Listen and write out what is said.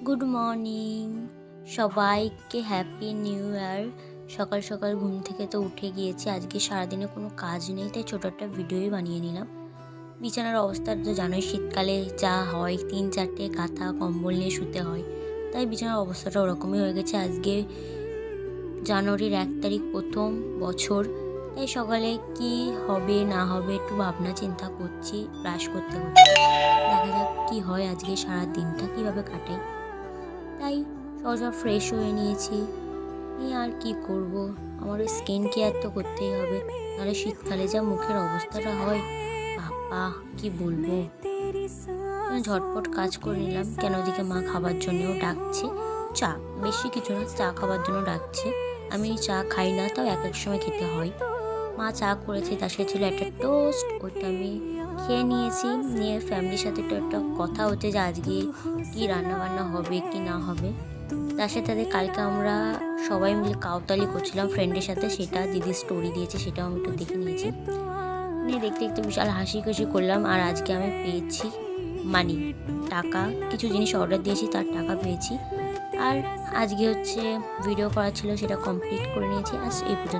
Good morning সবাইকে, happy new year. সকাল সকাল ঘুম থেকে তো উঠে গিয়েছি। আজকে সারাদিনে কোনো কাজ নেই, তাই ছোটো একটা ভিডিওই বানিয়ে নিলাম। বিছানার অবস্থা তো জানোই, শীতকালে যা হয় 3-4টে কাঁথা কম্বল নিয়ে শুতে হয়, তাই বিছানার অবস্থাটা ওরকমই হয়ে গেছে। আজকে জানুয়ারির 1 তারিখ, প্রথম বছর, তাই সকালে কি হবে না হবে একটু ভাবনা চিন্তা করছি। ব্রাশ করতে করতে দেখা যাক কি হয়, আজকে সারা দিনটা কীভাবে কাটাই। তাই সহজা ফ্রেশ হয়ে নিয়েছি। নিয়ে আর কি করব, আমার স্কিন কেয়ার তো করতেই হবে, নাহলে শীতকালে যা মুখের অবস্থাটা হয়, বাবা কি বলবো। ঝটপট কাজ করে নিলাম, কেন ওদিকে মা খাবার জন্যও ডাকছে। চা, বেশি কিছু না, চা খাবার জন্য ডাকছে। আমি চা খাই না, তাও এক এক সময় খেতে হয়। মা চা করেছে, তার সাথে ছিল একটা টোস্ট, ওইটা আমি খেয়ে নিয়েছি। নিয়ে ফ্যামিলির সাথে তো একটা কথা হচ্ছে যে আজকে কী রান্নাবান্না হবে কি না হবে। তার সাথে কালকে আমরা সবাই মিলে কাউতালি করছিলাম ফ্রেন্ডের সাথে, সেটা দিদি স্টোরি দিয়েছে, সেটাও আমি একটু দেখে নিয়েছি। নিয়ে দেখতে দেখতে বিশাল হাসি খুশি করলাম। আর আজকে আমি পেয়েছি মানি, টাকা, কিছু জিনিস অর্ডার দিয়েছি তার টাকা পেয়েছি। আর আজকে ভিডিও করা ছিল, সেটা কমপ্লিট করে নিয়েছি। আজ এই পর্যন্ত।